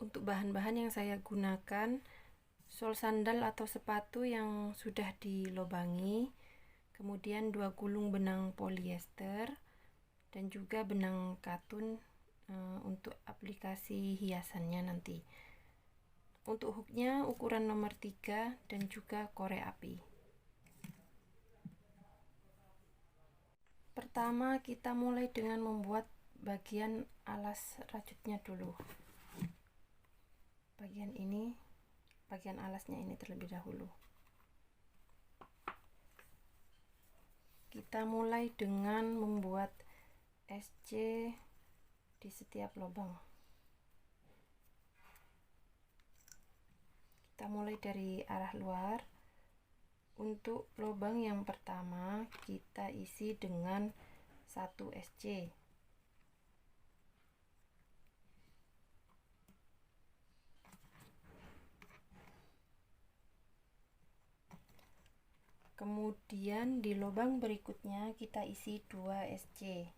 Untuk bahan-bahan yang saya gunakan, sol sandal atau sepatu yang sudah dilobangi, kemudian 2 gulung benang polyester, dan juga benang katun untuk aplikasi hiasannya nanti. Untuk hooknya ukuran nomor 3 dan juga korek api. Pertama kita mulai dengan membuat bagian alas rajutnya dulu. Bagian alasnya ini terlebih dahulu. Kita mulai dengan membuat SC di setiap lubang. Kita mulai dari arah luar. Untuk lubang yang pertama kita isi dengan 1 SC. Kemudian di lubang berikutnya kita isi 2 SC.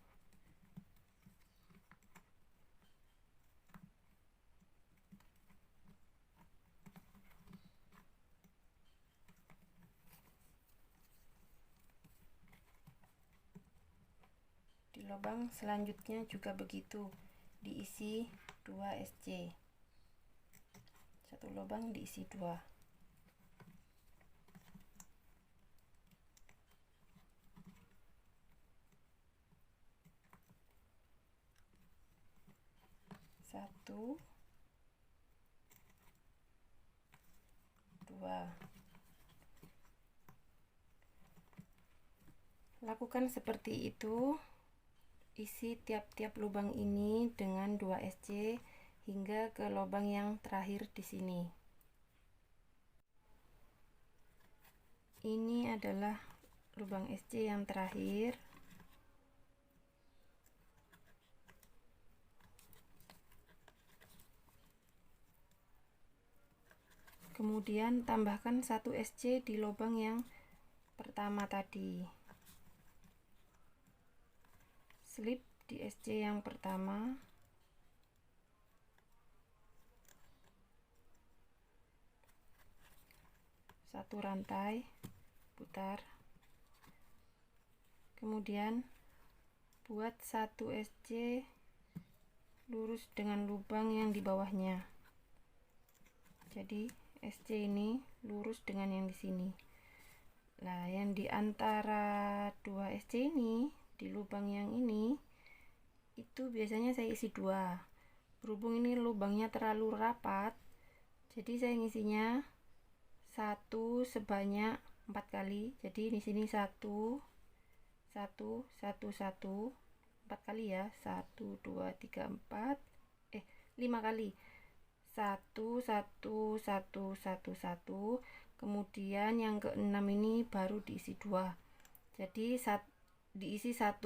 Di lubang selanjutnya juga begitu, diisi 2 SC. Satu lubang diisi 2. Satu, 2. Lakukan seperti itu, isi tiap-tiap lubang ini dengan 2 SC hingga ke lubang yang terakhir di sini. Ini adalah lubang SC yang terakhir. Kemudian tambahkan 1 SC di lubang yang pertama tadi. Slip di SC yang pertama. Satu rantai, putar. Kemudian buat 1 SC lurus dengan lubang yang di bawahnya. Jadi SC ini lurus dengan yang di sini. Nah, yang di antara 2 SC ini, di lubang yang ini, itu biasanya saya isi 2. Berhubung ini lubangnya terlalu rapat, jadi saya ngisinya 1 sebanyak 4 kali. Jadi di sini 1 1 1 1 4 kali ya. 1 2 3 4 5 kali. 1 1 1 1 1. Kemudian yang ke-6 ini baru diisi 2. Jadi diisi 1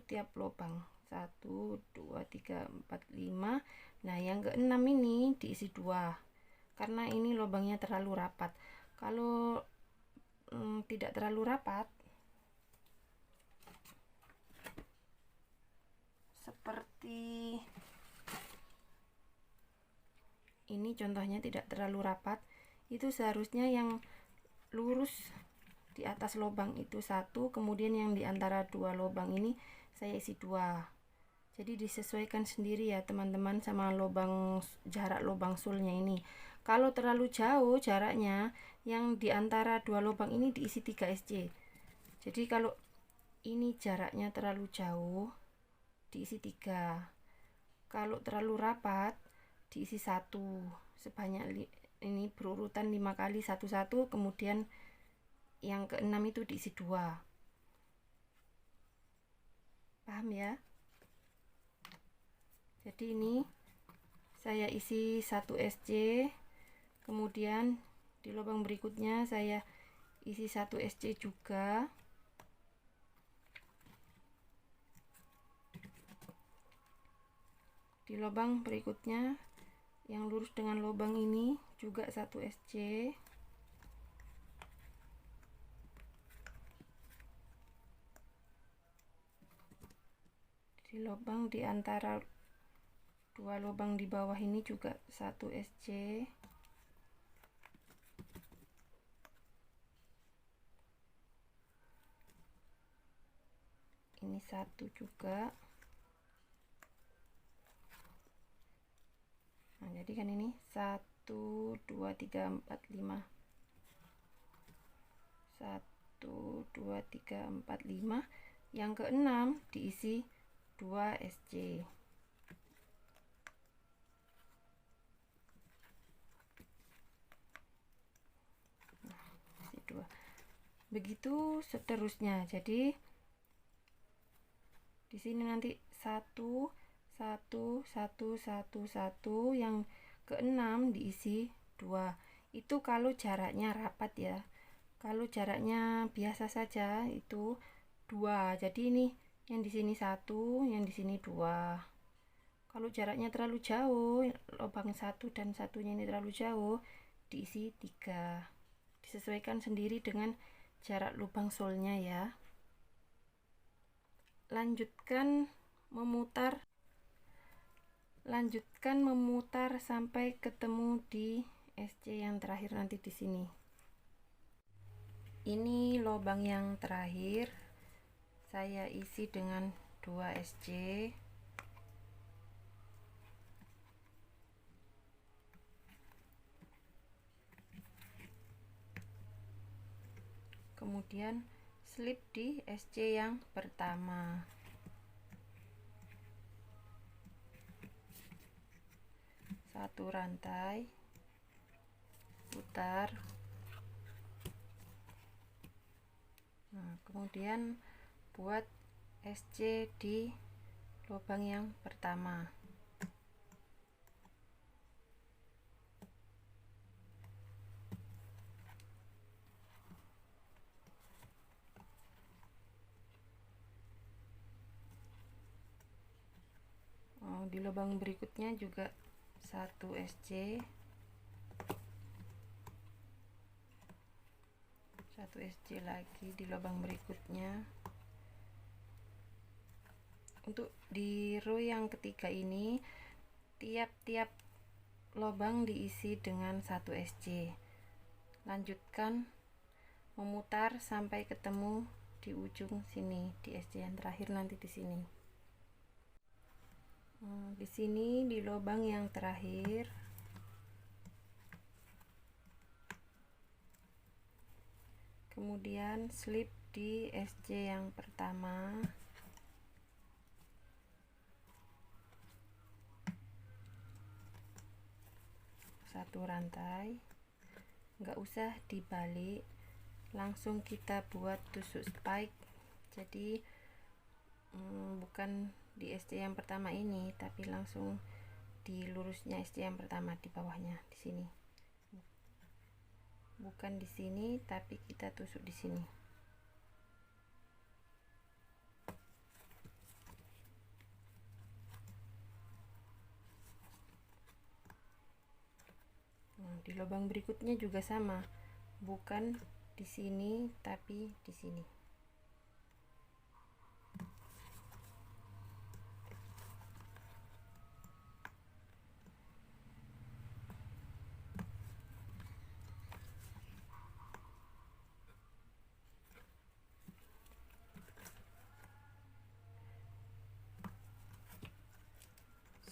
tiap lubang. 1 2 3 4 5. Nah, yang ke-6 ini diisi 2. Karena ini lubangnya terlalu rapat. Kalau tidak terlalu rapat, seperti ini contohnya, tidak terlalu rapat, itu seharusnya yang lurus di atas lubang itu 1, kemudian yang di antara 2 lubang ini saya isi 2. Jadi disesuaikan sendiri ya teman-teman sama jarak lubang sulnya ini. Kalau terlalu jauh jaraknya, yang di antara 2 lubang ini diisi 3 SC. Jadi kalau ini jaraknya terlalu jauh, diisi 3. Kalau terlalu rapat, diisi 1. Sebanyak ini berurutan 5 kali 1 kemudian yang ke-6 itu diisi 2. Paham ya? Jadi ini saya isi 1 SC, kemudian di lubang berikutnya saya isi 1 SC juga. Di lubang berikutnya yang lurus dengan lubang ini juga 1 SC. Di lubang di antara Dua lubang di bawah ini juga 1 SC. Ini 1 juga. Nah, jadi kan ini 1 2 3 4 5. 1 2 3 4 5. Yang keenam diisi 2 SC. Begitu seterusnya. Jadi di sini nanti 1 1 1 1 1, yang keenam diisi 2. Itu kalau jaraknya rapat ya. Kalau jaraknya biasa saja itu 2. Jadi ini yang di sini 1, yang di sini 2. Kalau jaraknya terlalu jauh, lubang 1 dan satunya ini terlalu jauh, diisi 3. Disesuaikan sendiri dengan jarak lubang solnya ya. Lanjutkan memutar sampai ketemu di SC yang terakhir nanti di sini. Ini lubang yang terakhir, saya isi dengan 2 SC. Kemudian slip di SC yang pertama. Satu rantai, putar. Nah, kemudian buat SC di lubang yang pertama. Di lubang berikutnya juga 1 SC, 1 SC lagi di lubang berikutnya. Untuk di row yang ketiga ini, tiap-tiap lubang diisi dengan 1 SC. Lanjutkan memutar sampai ketemu di ujung sini, di SC yang terakhir nanti di sini. Di sini di lubang yang terakhir, kemudian slip di SC yang pertama, satu rantai, nggak usah dibalik, langsung kita buat tusuk spike. Jadi bukan di SC yang pertama ini, tapi langsung di lurusnya SC yang pertama di bawahnya di sini. Bukan di sini, tapi kita tusuk di sini. Nah, di lubang berikutnya juga sama. Bukan di sini, tapi di sini.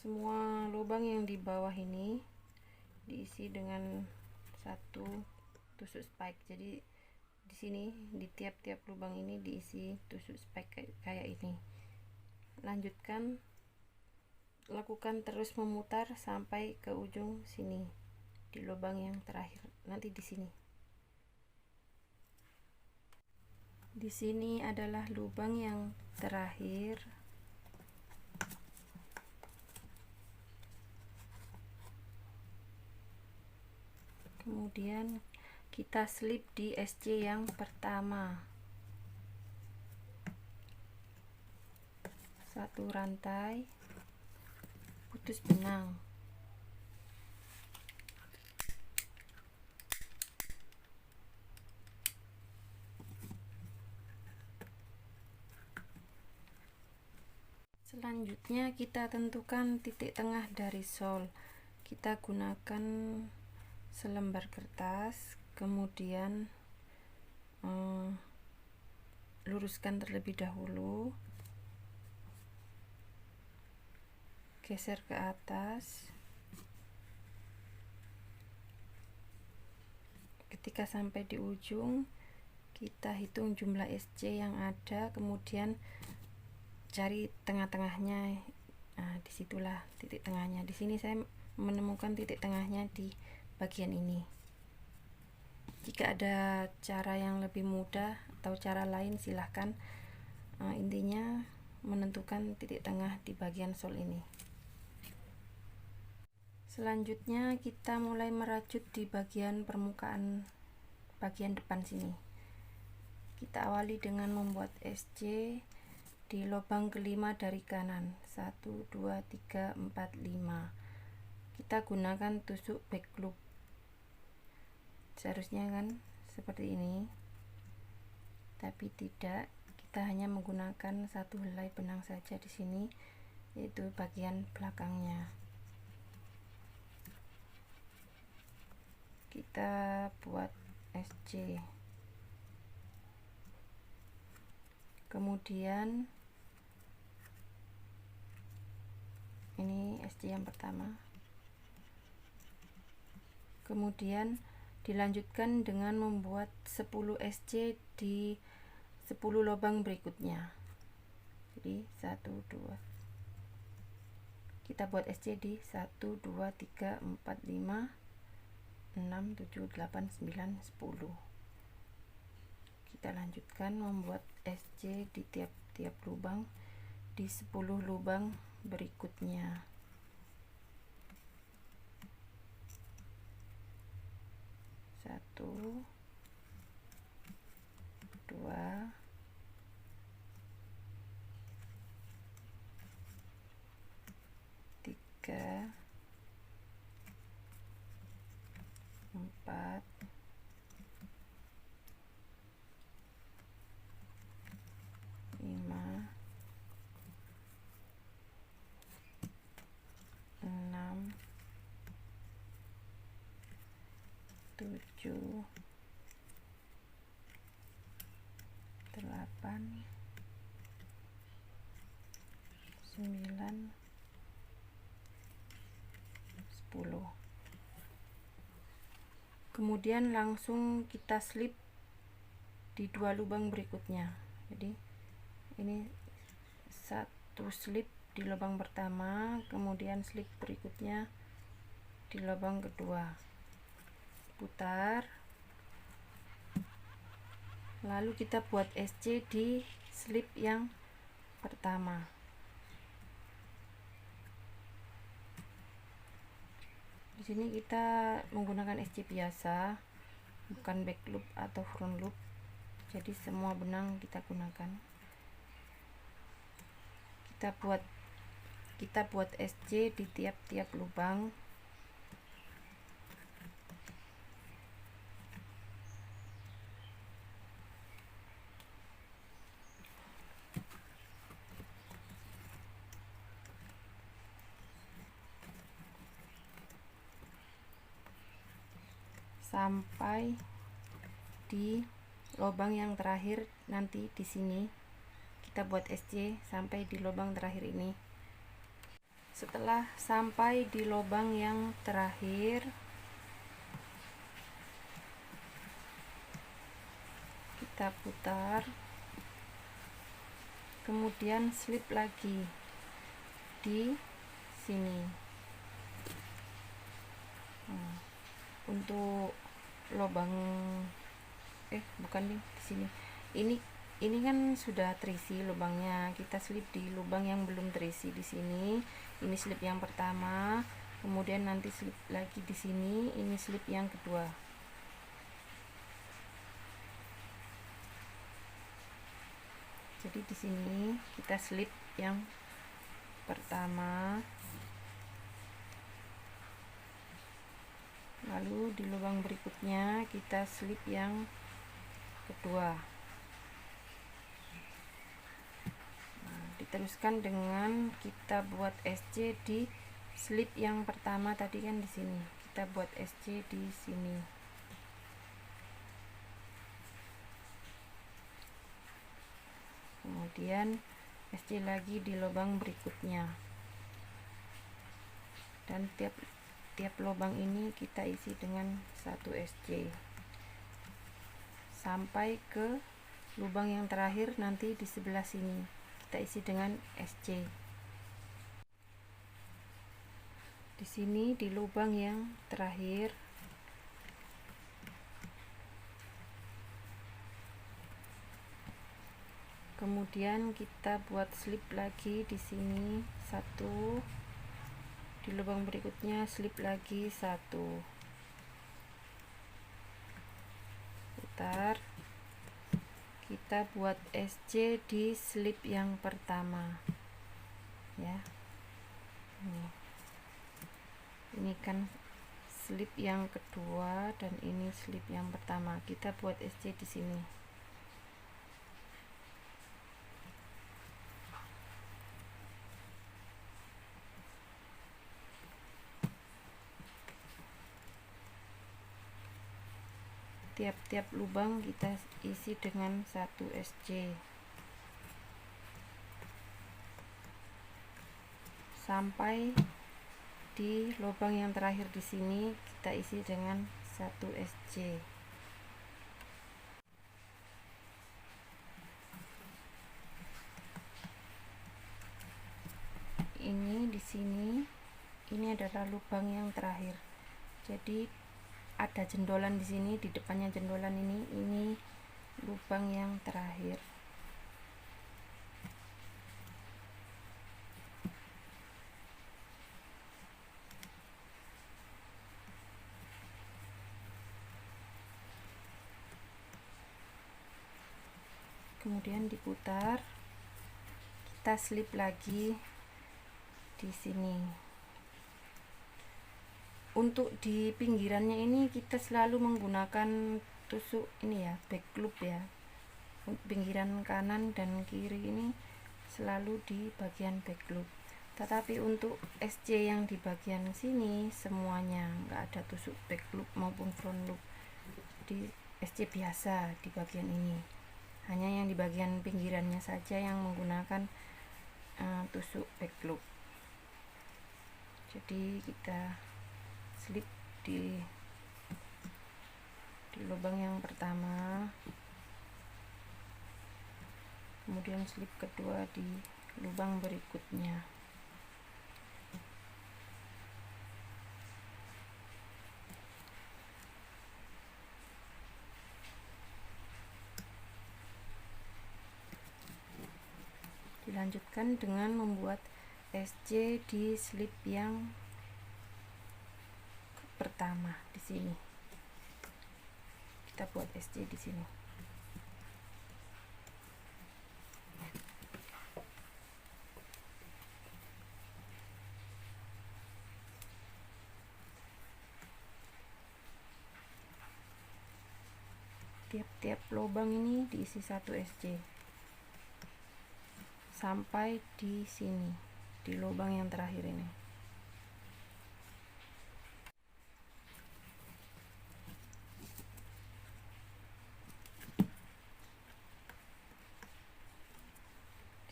Semua lubang yang di bawah ini diisi dengan 1 tusuk spike. Jadi di sini di tiap-tiap lubang ini diisi tusuk spike kayak ini. Lanjutkan, lakukan terus memutar sampai ke ujung sini di lubang yang terakhir nanti di sini. Di sini adalah lubang yang terakhir. Kemudian kita slip di SC yang pertama, satu rantai, putus benang. Selanjutnya kita tentukan titik tengah dari shawl. Kita gunakan selembar kertas, kemudian luruskan terlebih dahulu, geser ke atas. Ketika sampai di ujung, kita hitung jumlah SC yang ada, kemudian cari tengah-tengahnya. Nah, disitulah titik tengahnya. Di sini saya menemukan titik tengahnya di bagian ini. Jika ada cara yang lebih mudah atau cara lain, silahkan. Intinya menentukan titik tengah di bagian shawl ini. Selanjutnya kita mulai merajut di bagian permukaan bagian depan sini. Kita awali dengan membuat SC di lubang kelima dari kanan. 1, 2, 3, 4, 5. Kita gunakan tusuk back loop. Seharusnya kan seperti ini, tapi tidak. Kita hanya menggunakan satu helai benang saja di sini, yaitu bagian belakangnya. Kita buat SC. Kemudian ini SC yang pertama, kemudian dilanjutkan dengan membuat 10 SC di 10 lubang berikutnya. Jadi 1, 2, kita buat SC di 1, 2, 3, 4, 5, 6, 7, 8, 9, 10. Kita lanjutkan membuat SC di tiap-tiap lubang di 10 lubang berikutnya. 1, 2, 3, 4, 5, 6, 7, 8, 9, 10. Kemudian langsung kita slip di 2 lubang berikutnya. Jadi ini satu slip di lubang pertama, kemudian slip berikutnya di lubang kedua. Putar, lalu kita buat SC di slip yang pertama. Di sini kita menggunakan SC biasa, bukan back loop atau front loop. Jadi semua benang kita gunakan. Kita buat SC di tiap-tiap lubang. Sampai di lubang yang terakhir. Nanti di sini kita buat SC sampai di lubang terakhir ini. Setelah sampai di lubang yang terakhir, kita putar, kemudian slip lagi di sini. Untuk lubang bukan nih, di sini. Ini kan sudah terisi lubangnya. Kita slip di lubang yang belum terisi di sini. Ini slip yang pertama, kemudian nanti slip lagi di sini. Ini slip yang kedua. Jadi di sini kita slip yang pertama, lalu di lubang berikutnya kita slip yang kedua. Nah, diteruskan dengan kita buat SC di slip yang pertama tadi kan. Di sini kita buat SC di sini. Kemudian SC lagi di lubang berikutnya, dan tiap lubang ini kita isi dengan 1 SC sampai ke lubang yang terakhir. Nanti di sebelah sini kita isi dengan SC. Di sini di lubang yang terakhir kemudian kita buat slip lagi di sini 1, di lubang berikutnya slip lagi 1, putar, kita buat SC di slip yang pertama ya. Ini kan slip yang kedua dan ini slip yang pertama, kita buat SC di sini. Tiap-tiap lubang kita isi dengan 1 SC sampai di lubang yang terakhir. Di sini kita isi dengan 1 SC. Ini di sini, ini adalah lubang yang terakhir. Jadi ada jendolan di sini, di depannya jendolan ini lubang yang terakhir. Kemudian diputar, kita slip lagi di sini. Untuk di pinggirannya ini kita selalu menggunakan tusuk ini ya, back loop ya. Pinggiran kanan dan kiri ini selalu di bagian back loop. Tetapi untuk SC yang di bagian sini semuanya nggak ada tusuk back loop maupun front loop. Di SC biasa di bagian ini, hanya yang di bagian pinggirannya saja yang menggunakan tusuk back loop. Jadi kita slip di lubang yang pertama, kemudian slip kedua di lubang berikutnya. Dilanjutkan dengan membuat SC di slip yang pertama. Di sini kita buat SC di sini. Tiap-tiap lubang ini diisi 1 SC sampai di sini, di lubang yang terakhir ini.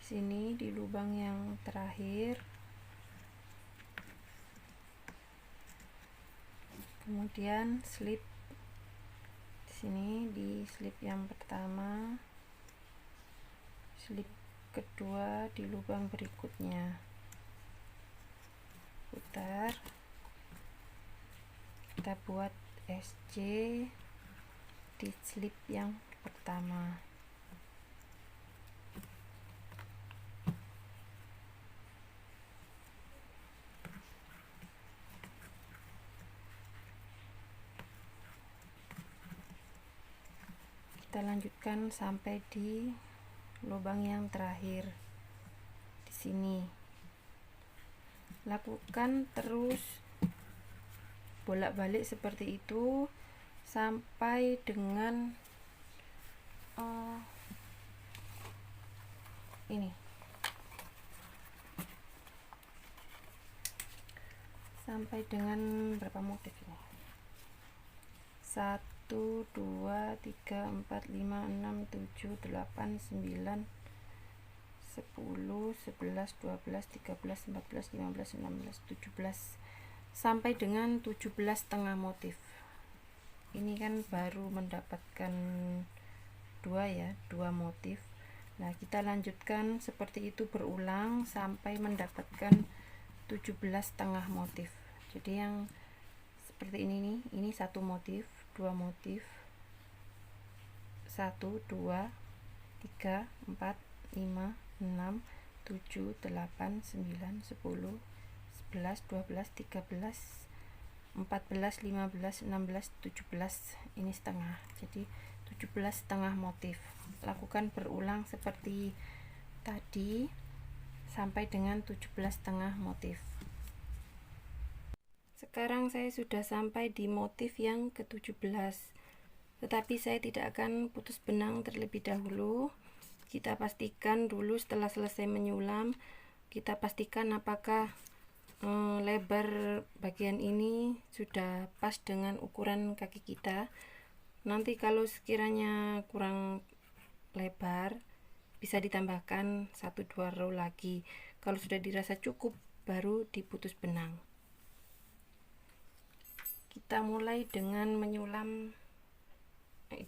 Di sini di lubang yang terakhir, kemudian slip di sini di slip yang pertama, slip kedua di lubang berikutnya, putar, kita buat SC di slip yang pertama. Kita lanjutkan sampai di lubang yang terakhir. Di sini lakukan terus bolak-balik seperti itu sampai dengan ini sampai dengan berapa motif ini? 1 2 3 4 5 6 7 8 9 10 11 12 13 14 15 16 17 sampai dengan 17 setengah motif. Ini kan baru mendapatkan dua motif. Nah, kita lanjutkan seperti itu berulang sampai mendapatkan 17 setengah motif. Jadi yang seperti ini nih, ini satu motif, dua motif, 1 2 3 4 5 6 7 8 9 10 11 12 13 14 15 16 17, ini setengah. Jadi 17 setengah motif. Lakukan berulang seperti tadi sampai dengan 17 setengah motif. Sekarang saya sudah sampai di motif yang ke-17, tetapi saya tidak akan putus benang terlebih dahulu. Kita pastikan dulu setelah selesai menyulam, kita pastikan apakah lebar bagian ini sudah pas dengan ukuran kaki kita. Nanti kalau sekiranya kurang lebar, bisa ditambahkan 1-2 row lagi. Kalau sudah dirasa cukup, baru diputus benang. Kita mulai dengan menyulam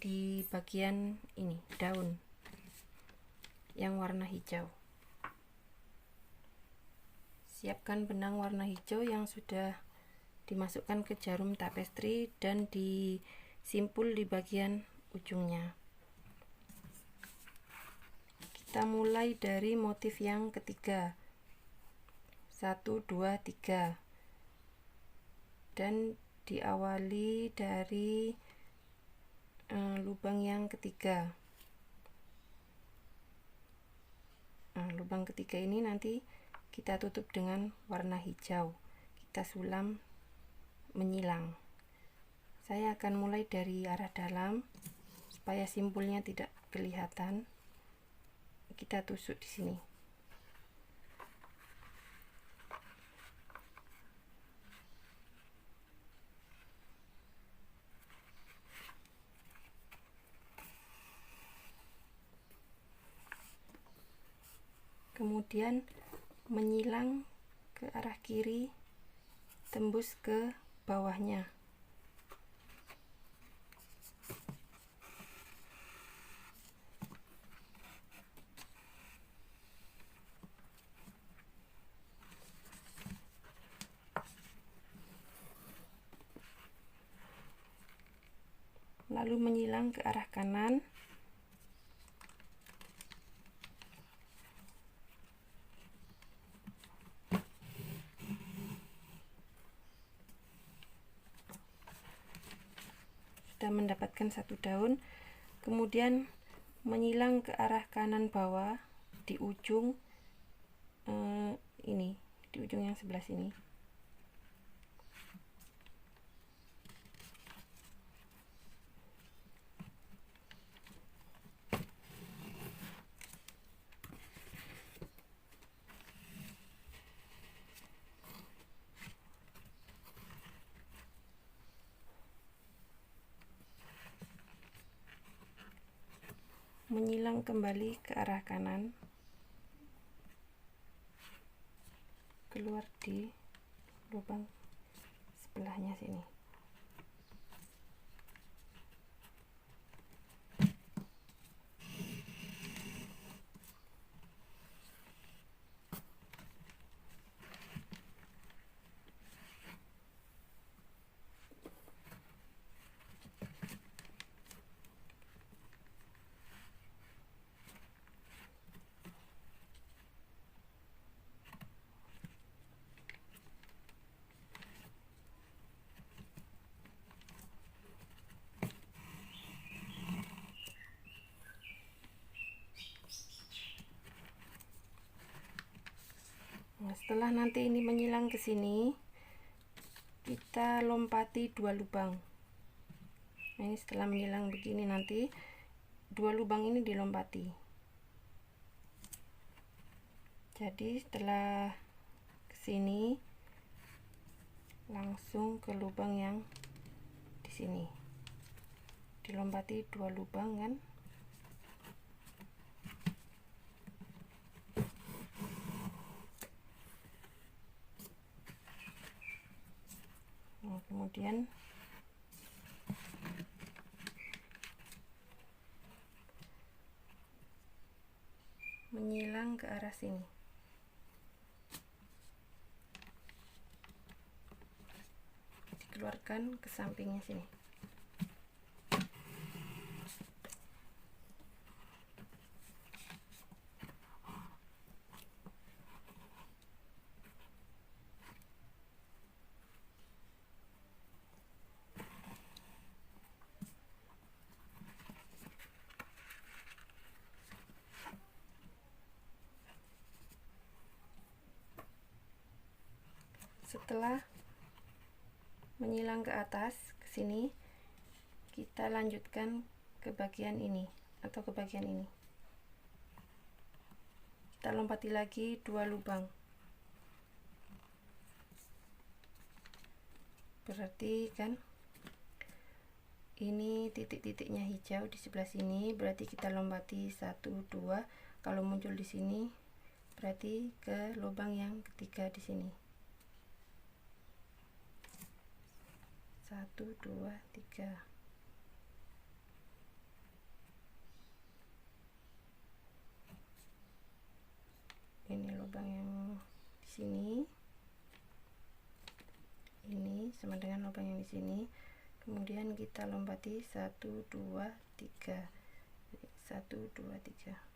di bagian ini, daun yang warna hijau. Siapkan benang warna hijau yang sudah dimasukkan ke jarum tapestri dan disimpul di bagian ujungnya. Kita mulai dari motif yang ketiga, 1 2 3, dan diawali dari lubang yang ketiga. Nah, lubang ketiga ini nanti kita tutup dengan warna hijau. Kita sulam menyilang. Saya akan mulai dari arah dalam supaya simpulnya tidak kelihatan. Kita tusuk di sini. Kemudian menyilang ke arah kiri, tembus ke bawahnya. Lalu menyilang ke arah kanan. Sudah mendapatkan satu daun, kemudian menyilang ke arah kanan bawah di ujung ini, di ujung yang sebelah sini. Menyilang kembali ke arah kanan, keluar di lubang sebelahnya sini. Nah, setelah nanti ini menyilang ke sini, kita lompati 2 lubang. Nah, ini setelah menyilang begini, nanti 2 lubang ini dilompati. Jadi setelah ke sini langsung ke lubang yang di sini, dilompati 2 lubang kan. Nah, kemudian menyilang ke arah sini. Dikeluarkan ke sampingnya sini. Setelah menyilang ke atas ke sini, kita lanjutkan ke bagian ini atau ke bagian ini. Kita lompati lagi 2 lubang. Berarti kan ini titik-titiknya hijau di sebelah sini, berarti kita lompati 1 2. Kalau muncul di sini berarti ke lubang yang ketiga di sini. 1 2 3. Ini lubang yang di sini. Ini sama dengan lubang yang di sini. Kemudian kita lompati 1 2 3. 1 2 3.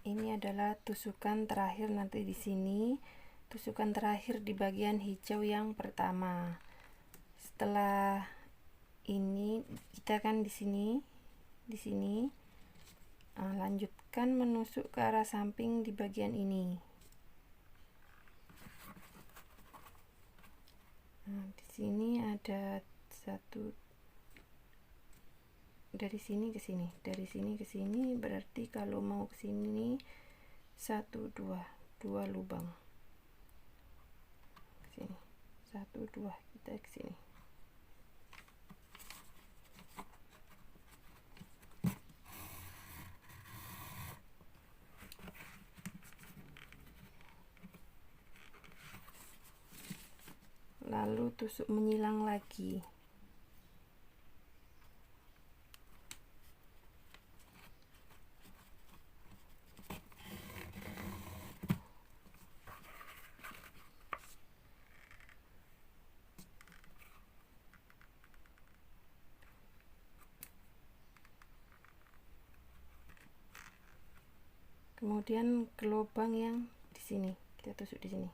Ini adalah tusukan terakhir nanti di sini. Tusukan terakhir di bagian hijau yang pertama. Setelah ini kita kan di sini, lanjutkan menusuk ke arah samping di bagian ini. Nah, di sini ada satu, dari sini ke sini, dari sini ke sini, berarti kalau mau ke sini 1 2 lubang. Ke sini 1 2, kita ke sini. Lalu tusuk menyilang lagi. kemudian ke lubang yang di sini kita tusuk di sini.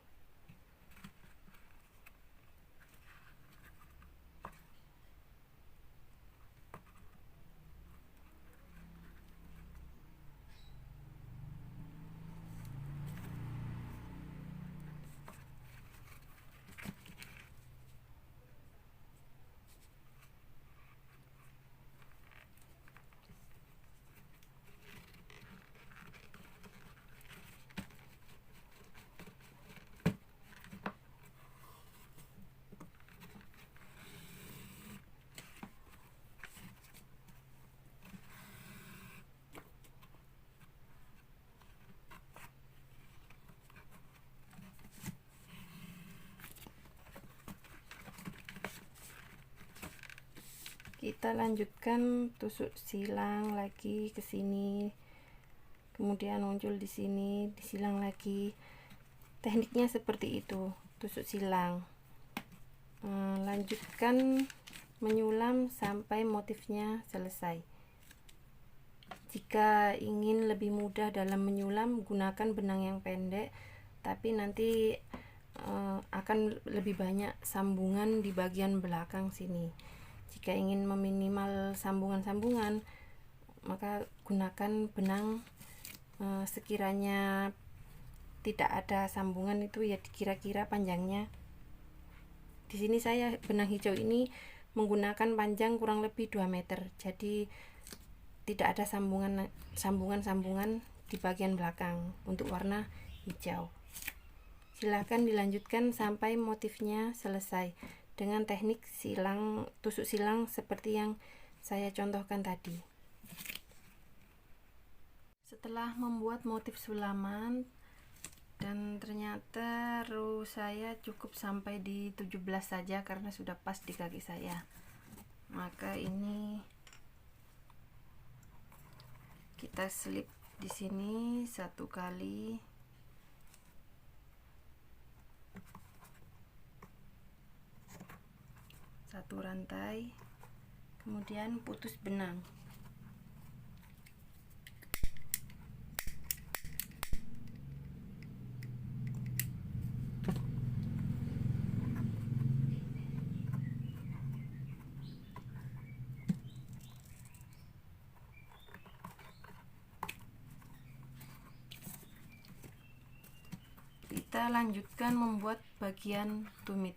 Kita lanjutkan tusuk silang lagi ke sini, kemudian muncul di sini, disilang lagi. Tekniknya seperti itu, tusuk silang. Lanjutkan menyulam sampai motifnya selesai. Jika ingin lebih mudah dalam menyulam, gunakan benang yang pendek, tapi nanti akan lebih banyak sambungan di bagian belakang sini. Jika ingin meminimal sambungan-sambungan, maka gunakan benang sekiranya tidak ada sambungan itu ya kira-kira panjangnya. Di sini saya benang hijau ini menggunakan panjang kurang lebih 2 meter. Jadi tidak ada sambungan-sambungan di bagian belakang untuk warna hijau. Silahkan dilanjutkan sampai motifnya selesai dengan teknik tusuk silang seperti yang saya contohkan tadi. Setelah membuat motif sulaman dan ternyata row saya cukup sampai di 17 saja karena sudah pas di kaki saya, maka ini kita slip di sini 1 kali, satu rantai, kemudian putus benang. Kita lanjutkan membuat bagian tumit.